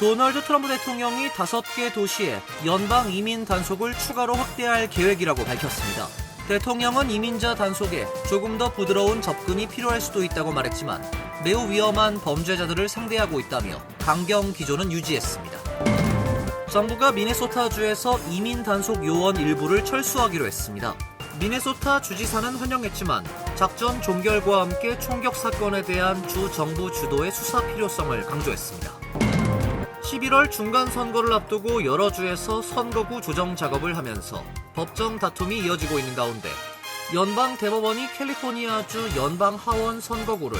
도널드 트럼프 대통령이 5개 도시에 연방 이민 단속을 추가로 확대할 계획이라고 밝혔습니다. 대통령은 이민자 단속에 조금 더 부드러운 접근이 필요할 수도 있다고 말했지만 매우 위험한 범죄자들을 상대하고 있다며 강경 기조는 유지했습니다. 정부가 미네소타주에서 이민 단속 요원 일부를 철수하기로 했습니다. 미네소타 주지사는 환영했지만 작전 종결과 함께 총격 사건에 대한 주 정부 주도의 수사 필요성을 강조했습니다. 11월 중간선거를 앞두고 여러 주에서 선거구 조정 작업을 하면서 법정 다툼이 이어지고 있는 가운데 연방 대법원이 캘리포니아주 연방 하원 선거구를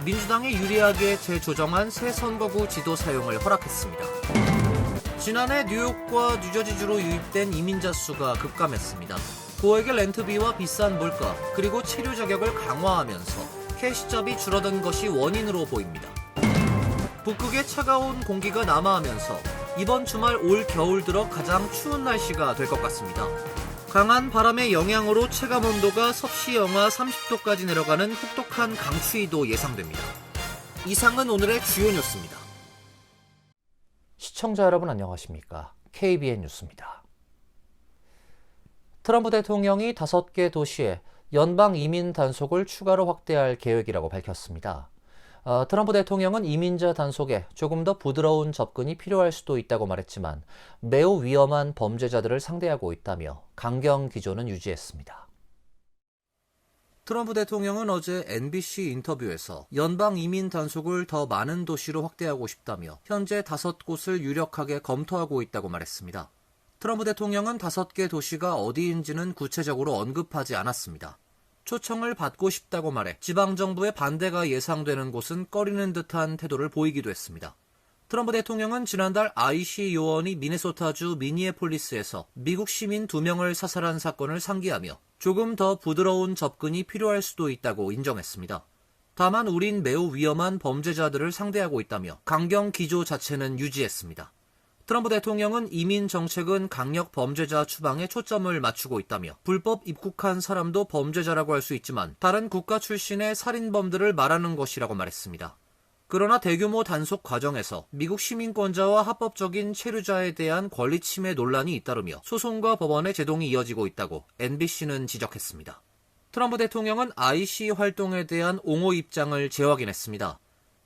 민주당에 유리하게 재조정한 새 선거구 지도 사용을 허락했습니다. 지난해 뉴욕과 뉴저지주로 유입된 이민자 수가 급감했습니다. 고액의 렌트비와 비싼 물가, 그리고 체류 자격을 강화하면서 캐시잡이 줄어든 것이 원인으로 보입니다. 북극의 차가운 공기가 남하하면서 이번 주말 올 겨울 들어 가장 추운 날씨가 될 것 같습니다. 강한 바람의 영향으로 체감온도가 섭씨 영하 30도까지 내려가는 혹독한 강추위도 예상됩니다. 이상은 오늘의 주요 뉴스입니다. 시청자 여러분 안녕하십니까? KBN 뉴스입니다. 트럼프 대통령이 5개 도시에 연방 이민 단속을 추가로 확대할 계획이라고 밝혔습니다. 트럼프 대통령은 이민자 단속에 조금 더 부드러운 접근이 필요할 수도 있다고 말했지만 매우 위험한 범죄자들을 상대하고 있다며 강경 기조는 유지했습니다. 트럼프 대통령은 어제 NBC 인터뷰에서 연방 이민 단속을 더 많은 도시로 확대하고 싶다며 현재 5곳을 유력하게 검토하고 있다고 말했습니다. 트럼프 대통령은 5개 도시가 어디인지는 구체적으로 언급하지 않았습니다. 초청을 받고 싶다고 말해 지방정부의 반대가 예상되는 곳은 꺼리는 듯한 태도를 보이기도 했습니다. 트럼프 대통령은 지난달 IC 요원이 미네소타주 미니애폴리스에서 미국 시민 2명을 사살한 사건을 상기하며 조금 더 부드러운 접근이 필요할 수도 있다고 인정했습니다. 다만 우린 매우 위험한 범죄자들을 상대하고 있다며 강경 기조 자체는 유지했습니다. 트럼프 대통령은 이민 정책은 강력 범죄자 추방에 초점을 맞추고 있다며 불법 입국한 사람도 범죄자라고 할 수 있지만 다른 국가 출신의 살인범들을 말하는 것이라고 말했습니다. 그러나 대규모 단속 과정에서 미국 시민권자와 합법적인 체류자에 대한 권리 침해 논란이 잇따르며 소송과 법원의 제동이 이어지고 있다고 NBC는 지적했습니다. 트럼프 대통령은 IC 활동에 대한 옹호 입장을 재확인했습니다.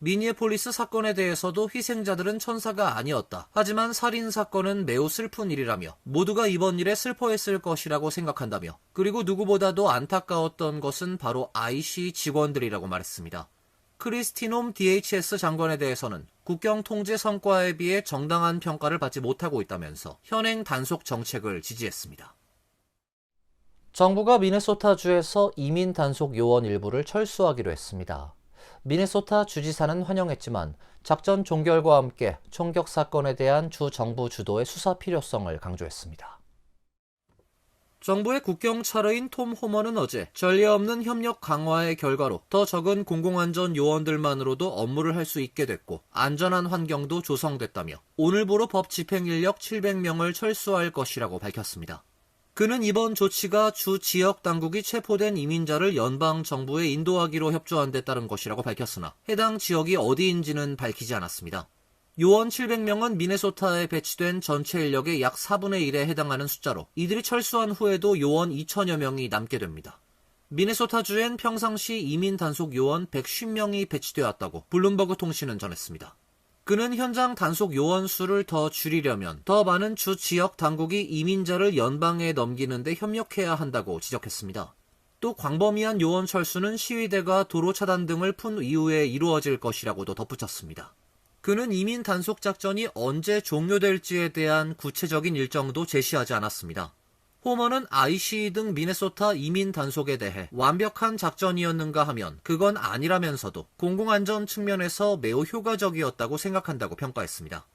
미니애폴리스 사건에 대해서도 희생자들은 천사가 아니었다. 하지만 살인 사건은 매우 슬픈 일이라며 모두가 이번 일에 슬퍼했을 것이라고 생각한다며 그리고 누구보다도 안타까웠던 것은 바로 IC 직원들이라고 말했습니다. 크리스티 놈 DHS 장관에 대해서는 국경 통제 성과에 비해 정당한 평가를 받지 못하고 있다면서 현행 단속 정책을 지지했습니다. 정부가 미네소타주에서 이민 단속 요원 일부를 철수하기로 했습니다. 미네소타 주지사는 환영했지만 작전 종결과 함께 총격 사건에 대한 주 정부 주도의 수사 필요성을 강조했습니다. 정부의 국경차르인 톰 호머는 어제 전례 없는 협력 강화의 결과로 더 적은 공공안전 요원들만으로도 업무를 할 수 있게 됐고 안전한 환경도 조성됐다며 오늘부로 법 집행 인력 700명을 철수할 것이라고 밝혔습니다. 그는 이번 조치가 주 지역 당국이 체포된 이민자를 연방 정부에 인도하기로 협조한 데 따른 것이라고 밝혔으나 해당 지역이 어디인지는 밝히지 않았습니다. 요원 700명은 미네소타에 배치된 전체 인력의 약 4분의 1에 해당하는 숫자로 이들이 철수한 후에도 요원 2천여 명이 남게 됩니다. 미네소타주엔 평상시 이민 단속 요원 150명이 배치되었다고 블룸버그 통신은 전했습니다. 그는 현장 단속 요원 수를 더 줄이려면 더 많은 주 지역 당국이 이민자를 연방에 넘기는 데 협력해야 한다고 지적했습니다. 또 광범위한 요원 철수는 시위대가 도로 차단 등을 푼 이후에 이루어질 것이라고도 덧붙였습니다. 그는 이민 단속 작전이 언제 종료될지에 대한 구체적인 일정도 제시하지 않았습니다. 호머는 IC 등 미네소타 이민 단속에 대해 완벽한 작전이었는가 하면 그건 아니라면서도 공공안전 측면에서 매우 효과적이었다고 생각한다고 평가했습니다.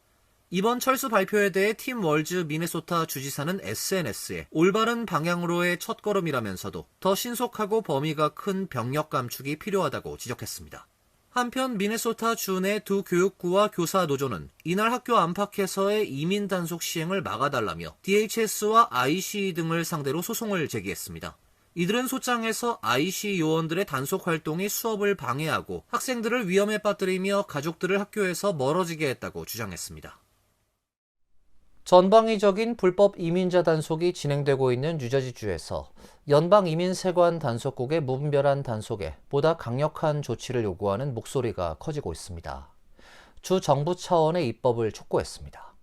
이번 철수 발표에 대해 팀 월즈 미네소타 주지사는 SNS에 올바른 방향으로의 첫걸음이라면서도 더 신속하고 범위가 큰 병력 감축이 필요하다고 지적했습니다. 한편 미네소타 주 내 두 교육구와 교사 노조는 이날 학교 안팎에서의 이민 단속 시행을 막아달라며 DHS와 IC 등을 상대로 소송을 제기했습니다. 이들은 소장에서 IC 요원들의 단속 활동이 수업을 방해하고 학생들을 위험에 빠뜨리며 가족들을 학교에서 멀어지게 했다고 주장했습니다. 전방위적인 불법 이민자 단속이 진행되고 있는 뉴저지주에서 연방이민세관 단속국의 무분별한 단속에 보다 강력한 조치를 요구하는 목소리가 커지고 있습니다. 주 정부 차원의 입법을 촉구했습니다.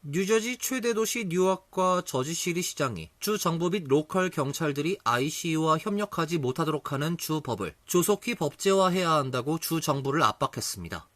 뉴저지 최대 도시 뉴욕과 저지시리 시장이 주 정부 및 로컬 경찰들이 ICU와 협력하지 못하도록 하는 주 법을 조속히 법제화해야 한다고 주 정부를 압박했습니다.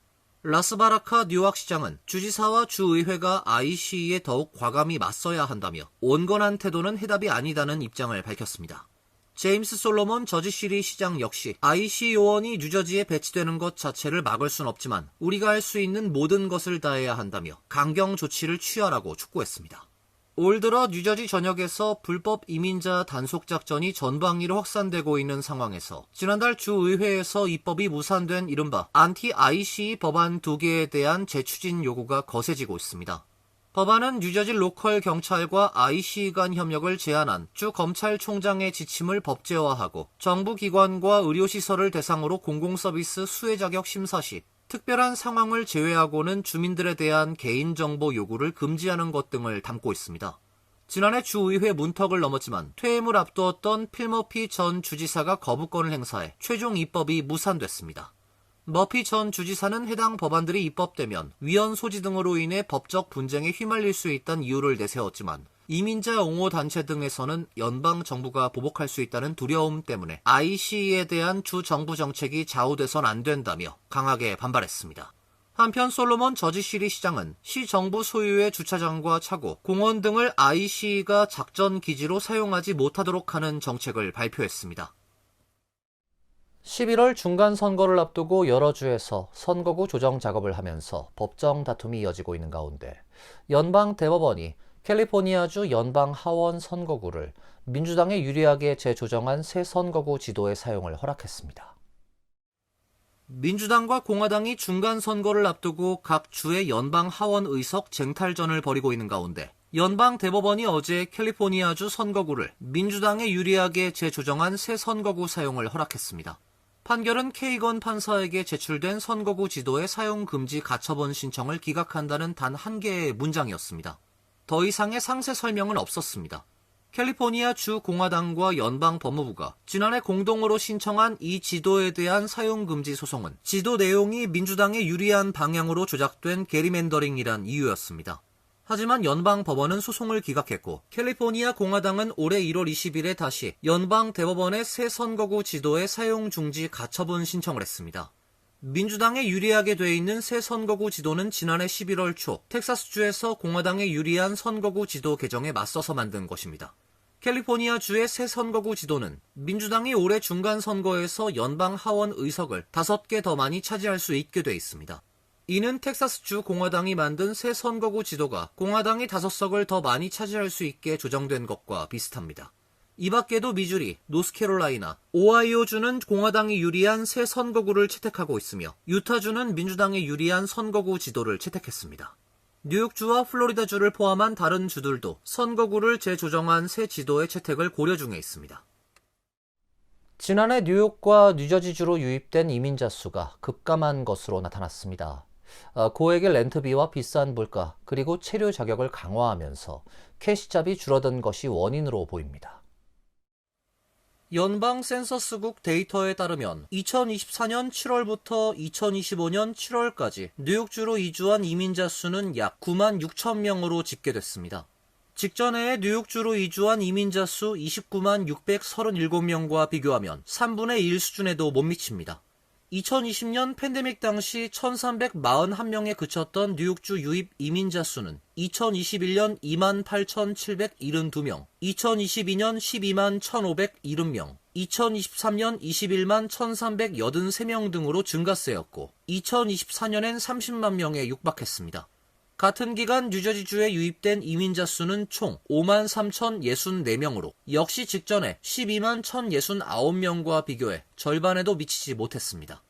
라스바라카 뉴욕 시장은 주지사와 주의회가 ICE에 더욱 과감히 맞서야 한다며 온건한 태도는 해답이 아니다는 입장을 밝혔습니다. 제임스 솔로몬 저지시리 시장 역시 IC 요원이 뉴저지에 배치되는 것 자체를 막을 순 없지만 우리가 할 수 있는 모든 것을 다해야 한다며 강경 조치를 취하라고 촉구했습니다. 올 들어 뉴저지 전역에서 불법 이민자 단속 작전이 전방위로 확산되고 있는 상황에서 지난달 주의회에서 입법이 무산된 이른바 안티-ICE 법안 2개에 대한 재추진 요구가 거세지고 있습니다. 법안은 뉴저지 로컬 경찰과 ICE 간 협력을 제한한 주 검찰총장의 지침을 법제화하고 정부 기관과 의료시설을 대상으로 공공서비스 수혜 자격 심사 시 특별한 상황을 제외하고는 주민들에 대한 개인정보 요구를 금지하는 것 등을 담고 있습니다. 지난해 주의회 문턱을 넘었지만 퇴임을 앞두었던 필머피 전 주지사가 거부권을 행사해 최종 입법이 무산됐습니다. 머피 전 주지사는 해당 법안들이 입법되면 위헌 소지 등으로 인해 법적 분쟁에 휘말릴 수 있다는 이유를 내세웠지만 이민자 옹호 단체 등에서는 연방 정부가 보복할 수 있다는 두려움 때문에 ICE에 대한 주 정부 정책이 좌우돼선 안 된다며 강하게 반발했습니다. 한편 솔로몬 저지시리 시장은 시 정부 소유의 주차장과 차고, 공원 등을 ICE가 작전 기지로 사용하지 못하도록 하는 정책을 발표했습니다. 11월 중간 선거를 앞두고 여러 주에서 선거구 조정 작업을 하면서 법정 다툼이 이어지고 있는 가운데 연방 대법원이 캘리포니아주 연방 하원 선거구를 민주당에 유리하게 재조정한 새 선거구 지도의 사용을 허락했습니다. 민주당과 공화당이 중간 선거를 앞두고 각 주의 연방 하원 의석 쟁탈전을 벌이고 있는 가운데 연방 대법원이 어제 캘리포니아주 선거구를 민주당에 유리하게 재조정한 새 선거구 사용을 허락했습니다. 판결은 케이건 판사에게 제출된 선거구 지도의 사용 금지 가처분 신청을 기각한다는 단 한 개의 문장이었습니다. 더 이상의 상세 설명은 없었습니다. 캘리포니아 주 공화당과 연방 법무부가 지난해 공동으로 신청한 이 지도에 대한 사용 금지 소송은 지도 내용이 민주당에 유리한 방향으로 조작된 게리맨더링이란 이유였습니다. 하지만 연방 법원은 소송을 기각했고 캘리포니아 공화당은 올해 1월 20일에 다시 연방 대법원의 새 선거구 지도의 사용 중지 가처분 신청을 했습니다. 민주당에 유리하게 돼 있는 새 선거구 지도는 지난해 11월 초 텍사스주에서 공화당에 유리한 선거구 지도 개정에 맞서서 만든 것입니다. 캘리포니아주의 새 선거구 지도는 민주당이 올해 중간 선거에서 연방 하원 의석을 5개 더 많이 차지할 수 있게 돼 있습니다. 이는 텍사스주 공화당이 만든 새 선거구 지도가 공화당이 5석을 더 많이 차지할 수 있게 조정된 것과 비슷합니다. 이 밖에도 미주리, 노스캐롤라이나, 오하이오주는 공화당이 유리한 새 선거구를 채택하고 있으며 유타주는 민주당에 유리한 선거구 지도를 채택했습니다. 뉴욕주와 플로리다주를 포함한 다른 주들도 선거구를 재조정한 새 지도의 채택을 고려 중에 있습니다. 지난해 뉴욕과 뉴저지주로 유입된 이민자 수가 급감한 것으로 나타났습니다. 고액의 렌트비와 비싼 물가, 그리고 체류 자격을 강화하면서 캐시잡이 줄어든 것이 원인으로 보입니다. 연방 센서스국 데이터에 따르면 2024년 7월부터 2025년 7월까지 뉴욕주로 이주한 이민자 수는 약 9만 6천 명으로 집계됐습니다. 직전해에 뉴욕주로 이주한 이민자 수 29만 637명과 비교하면 3분의 1 수준에도 못 미칩니다. 2020년 팬데믹 당시 1341명에 그쳤던 뉴욕주 유입 이민자 수는 2021년 28,772명, 2022년 12만 1,570명, 2023년 21만 1,383명 등으로 증가세였고 2024년엔 30만 명에 육박했습니다. 같은 기간 뉴저지주에 유입된 이민자 수는 총 5만 3,064명으로 역시 직전에 12만 1,069명과 비교해 절반에도 미치지 못했습니다.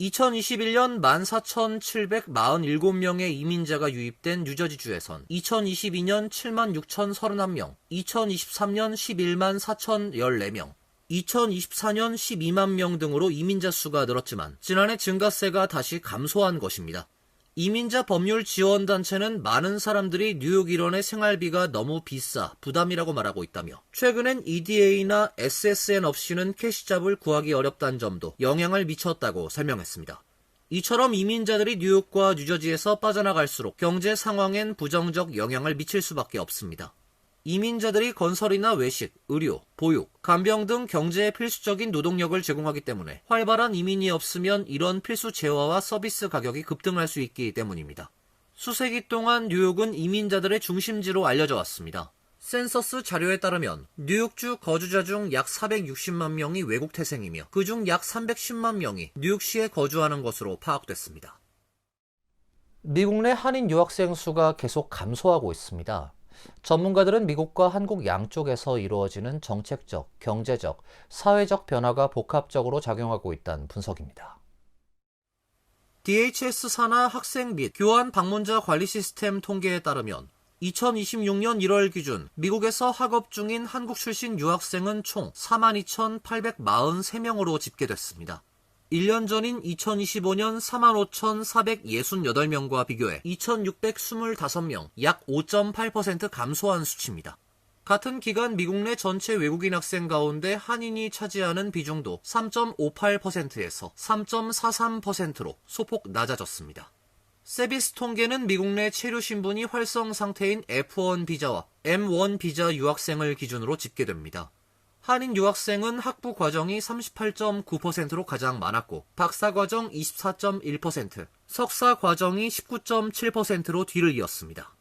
2021년 14,747명의 이민자가 유입된 뉴저지주에선 2022년 7만 6,031명, 2023년 11만 4,014명, 2024년 12만 명 등으로 이민자 수가 늘었지만 지난해 증가세가 다시 감소한 것입니다. 이민자 법률 지원단체는 많은 사람들이 뉴욕 일원의 생활비가 너무 비싸 부담이라고 말하고 있다며 최근엔 EDA나 SSN 없이는 캐시잡을 구하기 어렵다는 점도 영향을 미쳤다고 설명했습니다. 이처럼 이민자들이 뉴욕과 뉴저지에서 빠져나갈수록 경제 상황엔 부정적 영향을 미칠 수밖에 없습니다. 이민자들이 건설이나 외식, 의료, 보육, 간병 등 경제에 필수적인 노동력을 제공하기 때문에 활발한 이민이 없으면 이런 필수 재화와 서비스 가격이 급등할 수 있기 때문입니다. 수세기 동안 뉴욕은 이민자들의 중심지로 알려져 왔습니다. 센서스 자료에 따르면 뉴욕주 거주자 중 약 460만 명이 외국 태생이며 그중 약 310만 명이 뉴욕시에 거주하는 것으로 파악됐습니다. 미국 내 한인 유학생 수가 계속 감소하고 있습니다. 전문가들은 미국과 한국 양쪽에서 이루어지는 정책적, 경제적, 사회적 변화가 복합적으로 작용하고 있다는 분석입니다. DHS 산하 학생 및 교환 방문자 관리 시스템 통계에 따르면 2026년 1월 기준 미국에서 학업 중인 한국 출신 유학생은 총 42,843명으로 집계됐습니다. 1년 전인 2025년 45,468명과 비교해 2,625명, 약 5.8% 감소한 수치입니다. 같은 기간 미국 내 전체 외국인 학생 가운데 한인이 차지하는 비중도 3.58%에서 3.43%로 소폭 낮아졌습니다. 세비스 통계는 미국 내 체류 신분이 활성 상태인 F1 비자와 M1 비자 유학생을 기준으로 집계됩니다. 한인 유학생은 학부 과정이 38.9%로 가장 많았고 박사 과정 24.1%, 석사 과정이 19.7%로 뒤를 이었습니다.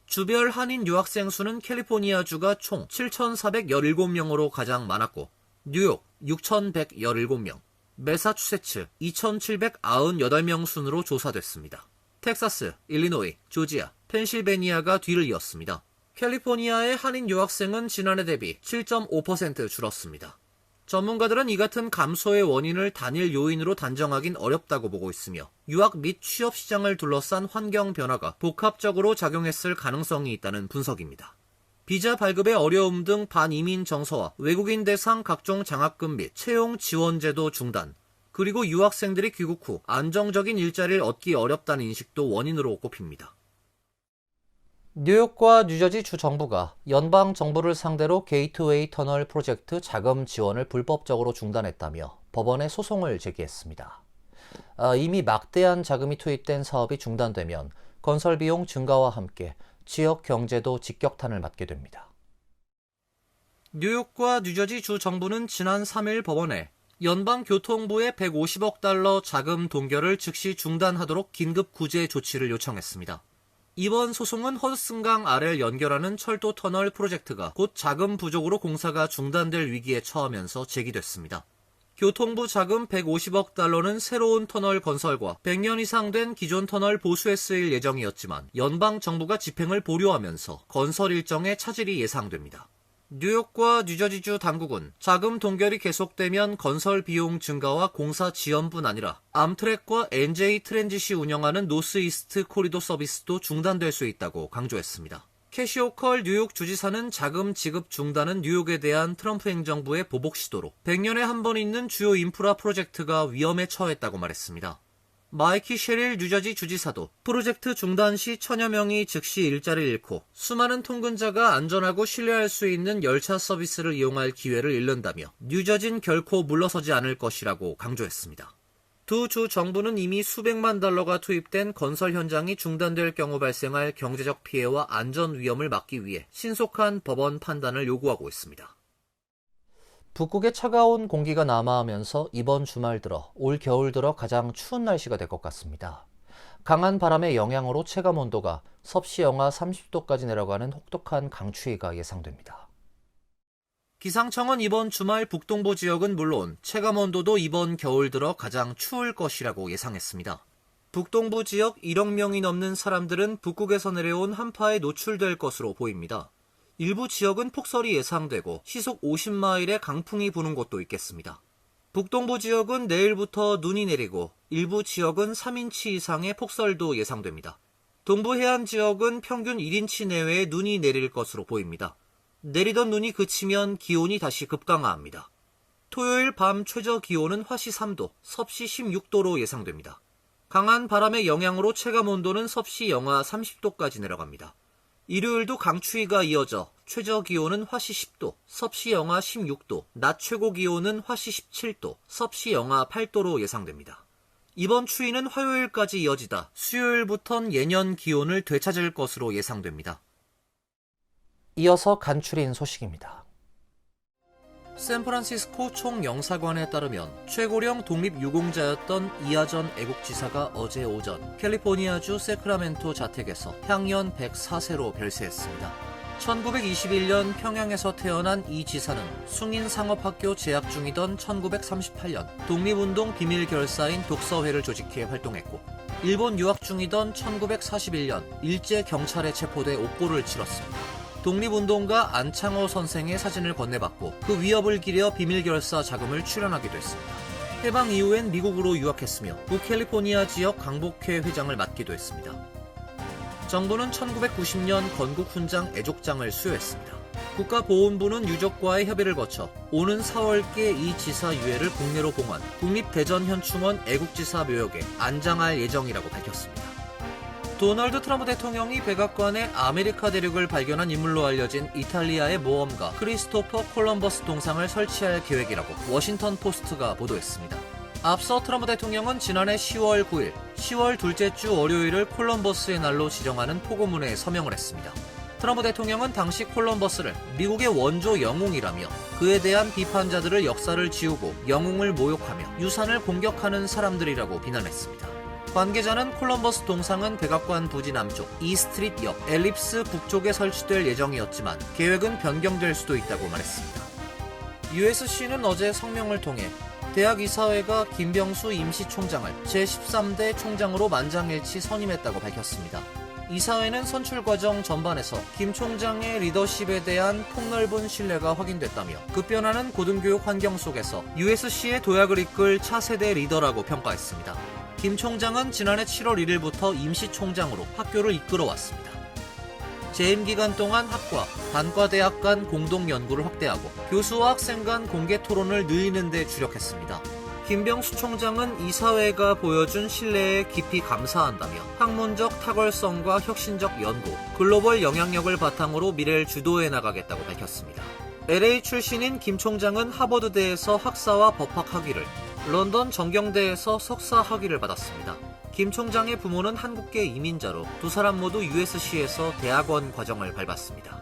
주별 한인 유학생 수는 캘리포니아주가 총 7,417명으로 가장 많았고 뉴욕 6,117명, 매사추세츠 2,798명 순으로 조사됐습니다. 텍사스, 일리노이, 조지아, 펜실베니아가 뒤를 이었습니다. 캘리포니아의 한인 유학생은 지난해 대비 7.5% 줄었습니다. 전문가들은 이 같은 감소의 원인을 단일 요인으로 단정하긴 어렵다고 보고 있으며 유학 및 취업 시장을 둘러싼 환경 변화가 복합적으로 작용했을 가능성이 있다는 분석입니다. 비자 발급의 어려움 등 반이민 정서와 외국인 대상 각종 장학금 및 채용 지원 제도 중단, 그리고 유학생들이 귀국 후 안정적인 일자리를 얻기 어렵다는 인식도 원인으로 꼽힙니다. 뉴욕과 뉴저지 주 정부가 연방 정부를 상대로 게이트웨이 터널 프로젝트 자금 지원을 불법적으로 중단했다며 법원에 소송을 제기했습니다. 이미 막대한 자금이 투입된 사업이 중단되면 건설 비용 증가와 함께 지역 경제도 직격탄을 맞게 됩니다. 뉴욕과 뉴저지 주 정부는 지난 3일 법원에 연방교통부의 150억 달러 자금 동결을 즉시 중단하도록 긴급 구제 조치를 요청했습니다. 이번 소송은 허드슨강 아래를 연결하는 철도 터널 프로젝트가 곧 자금 부족으로 공사가 중단될 위기에 처하면서 제기됐습니다. 교통부 자금 150억 달러는 새로운 터널 건설과 100년 이상 된 기존 터널 보수에 쓰일 예정이었지만 연방 정부가 집행을 보류하면서 건설 일정에 차질이 예상됩니다. 뉴욕과 뉴저지주 당국은 자금 동결이 계속되면 건설 비용 증가와 공사 지연뿐 아니라 암트랙과 NJ 트랜짓이 운영하는 노스이스트 코리도 서비스도 중단될 수 있다고 강조했습니다. 캐시 호컬 뉴욕 주지사는 자금 지급 중단은 뉴욕에 대한 트럼프 행정부의 보복 시도로 100년에 한 번 있는 주요 인프라 프로젝트가 위험에 처했다고 말했습니다. 마이키 셰릴 뉴저지 주지사도 프로젝트 중단 시 천여 명이 즉시 일자리를 잃고 수많은 통근자가 안전하고 신뢰할 수 있는 열차 서비스를 이용할 기회를 잃는다며 뉴저지는 결코 물러서지 않을 것이라고 강조했습니다. 두 주 정부는 이미 수백만 달러가 투입된 건설 현장이 중단될 경우 발생할 경제적 피해와 안전 위험을 막기 위해 신속한 법원 판단을 요구하고 있습니다. 북극의 차가운 공기가 남하하면서 이번 주말 들어 올 겨울 들어 가장 추운 날씨가 될 것 같습니다. 강한 바람의 영향으로 체감 온도가 섭씨 영하 30도까지 내려가는 혹독한 강추위가 예상됩니다. 기상청은 이번 주말 북동부 지역은 물론 체감 온도도 이번 겨울 들어 가장 추울 것이라고 예상했습니다. 북동부 지역 1억 명이 넘는 사람들은 북극에서 내려온 한파에 노출될 것으로 보입니다. 일부 지역은 폭설이 예상되고 시속 50마일의 강풍이 부는 곳도 있겠습니다. 북동부 지역은 내일부터 눈이 내리고 일부 지역은 3인치 이상의 폭설도 예상됩니다. 동부 해안 지역은 평균 1인치 내외의 눈이 내릴 것으로 보입니다. 내리던 눈이 그치면 기온이 다시 급강하합니다. 토요일 밤 최저 기온은 화씨 3도, 섭씨 16도로 예상됩니다. 강한 바람의 영향으로 체감온도는 섭씨 영하 30도까지 내려갑니다. 일요일도 강추위가 이어져 최저 기온은 화씨 10도, 섭씨 영하 16도, 낮 최고 기온은 화씨 17도, 섭씨 영하 8도로 예상됩니다. 이번 추위는 화요일까지 이어지다 수요일부턴 예년 기온을 되찾을 것으로 예상됩니다. 이어서 간추린 소식입니다. 샌프란시스코 총영사관에 따르면 최고령 독립유공자였던 이하전 애국지사가 어제 오전 캘리포니아주 세크라멘토 자택에서 향년 104세로 별세했습니다. 1921년 평양에서 태어난 이 지사는 숭인상업학교 재학 중이던 1938년 독립운동 비밀결사인 독서회를 조직해 활동했고 일본 유학 중이던 1941년 일제경찰에 체포돼 옥고를 치렀습니다. 독립운동가 안창호 선생의 사진을 건네받고 그 위협을 기려 비밀결사 자금을 출연하기도 했습니다. 해방 이후엔 미국으로 유학했으며 북캘리포니아 지역 강복회 회장을 맡기도 했습니다. 정부는 1990년 건국훈장 애족장을 수여했습니다. 국가보훈부는 유족과의 협의를 거쳐 오는 4월께 이 지사 유해를 국내로 봉환, 국립대전현충원 애국지사 묘역에 안장할 예정이라고 밝혔습니다. 도널드 트럼프 대통령이 백악관에 아메리카 대륙을 발견한 인물로 알려진 이탈리아의 모험가 크리스토퍼 콜럼버스 동상을 설치할 계획이라고 워싱턴 포스트가 보도했습니다. 앞서 트럼프 대통령은 지난해 10월 9일, 10월 둘째 주 월요일을 콜럼버스의 날로 지정하는 포고문에 서명을 했습니다. 트럼프 대통령은 당시 콜럼버스를 미국의 원조 영웅이라며 그에 대한 비판자들을 역사를 지우고 영웅을 모욕하며 유산을 공격하는 사람들이라고 비난했습니다. 관계자는 콜럼버스 동상은 백악관 부지 남쪽 이스트릿 옆 엘립스 북쪽에 설치될 예정이었지만 계획은 변경될 수도 있다고 말했습니다. USC는 어제 성명을 통해 대학 이사회가 김병수 임시총장을 제13대 총장으로 만장일치 선임했다고 밝혔습니다. 이사회는 선출 과정 전반에서 김 총장의 리더십에 대한 폭넓은 신뢰가 확인됐다며 급변하는 고등교육 환경 속에서 USC의 도약을 이끌 차세대 리더라고 평가했습니다. 김 총장은 지난해 7월 1일부터 임시총장으로 학교를 이끌어왔습니다. 재임 기간 동안 학과, 단과대학 간 공동 연구를 확대하고 교수와 학생 간 공개 토론을 늘리는 데 주력했습니다. 김병수 총장은 이사회가 보여준 신뢰에 깊이 감사한다며 학문적 탁월성과 혁신적 연구, 글로벌 영향력을 바탕으로 미래를 주도해 나가겠다고 밝혔습니다. LA 출신인 김 총장은 하버드대에서 학사와 법학 학위를, 런던 정경대에서 석사 학위를 받았습니다. 김 총장의 부모는 한국계 이민자로 두 사람 모두 USC에서 대학원 과정을 밟았습니다.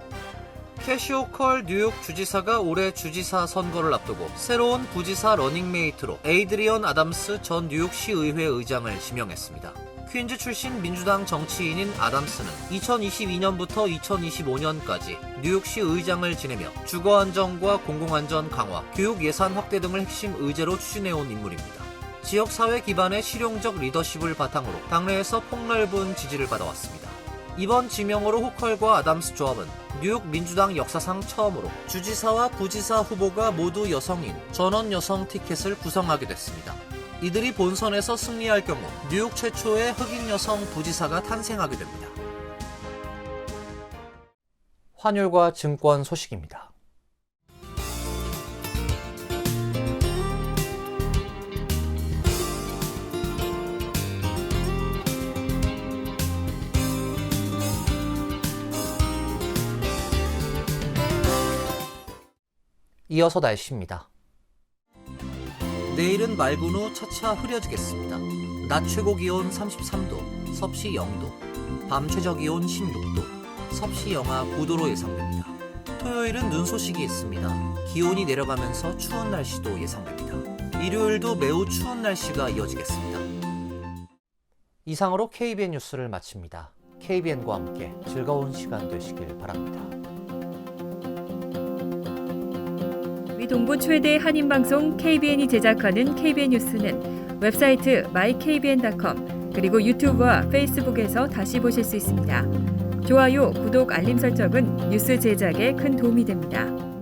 캐시 호컬 뉴욕 주지사가 올해 주지사 선거를 앞두고 새로운 부지사 러닝메이트로 에이드리언 아담스 전 뉴욕시 의회 의장을 지명했습니다. 퀸즈 출신 민주당 정치인인 아담스는 2022년부터 2025년까지 뉴욕시 의장을 지내며 주거안정과 공공안전 강화, 교육 예산 확대 등을 핵심 의제로 추진해온 인물입니다. 지역사회 기반의 실용적 리더십을 바탕으로 당내에서 폭넓은 지지를 받아왔습니다. 이번 지명으로 호컬과 아담스 조합은 뉴욕 민주당 역사상 처음으로 주지사와 부지사 후보가 모두 여성인 전원 여성 티켓을 구성하게 됐습니다. 이들이 본선에서 승리할 경우 뉴욕 최초의 흑인 여성 부지사가 탄생하게 됩니다. 환율과 증권 소식입니다. 이어서 날씨입니다. 내일은 맑은 후 차차 흐려지겠습니다. 낮 최고 기온 33도, 섭씨 0도, 밤 최저 기온 16도, 섭씨 영하 9도로 예상됩니다. 토요일은 눈 소식이 있습니다. 기온이 내려가면서 추운 날씨도 예상됩니다. 일요일도 매우 추운 날씨가 이어지겠습니다. 이상으로 KBN 뉴스를 마칩니다. KBN과 함께 즐거운 시간 되시길 바랍니다. 동부 최대 한인방송 KBN이 제작하는 KBN 뉴스는 웹사이트 mykbn.com 그리고 유튜브와 페이스북에서 다시 보실 수 있습니다. 좋아요, 구독, 알림 설정은 뉴스 제작에 큰 도움이 됩니다.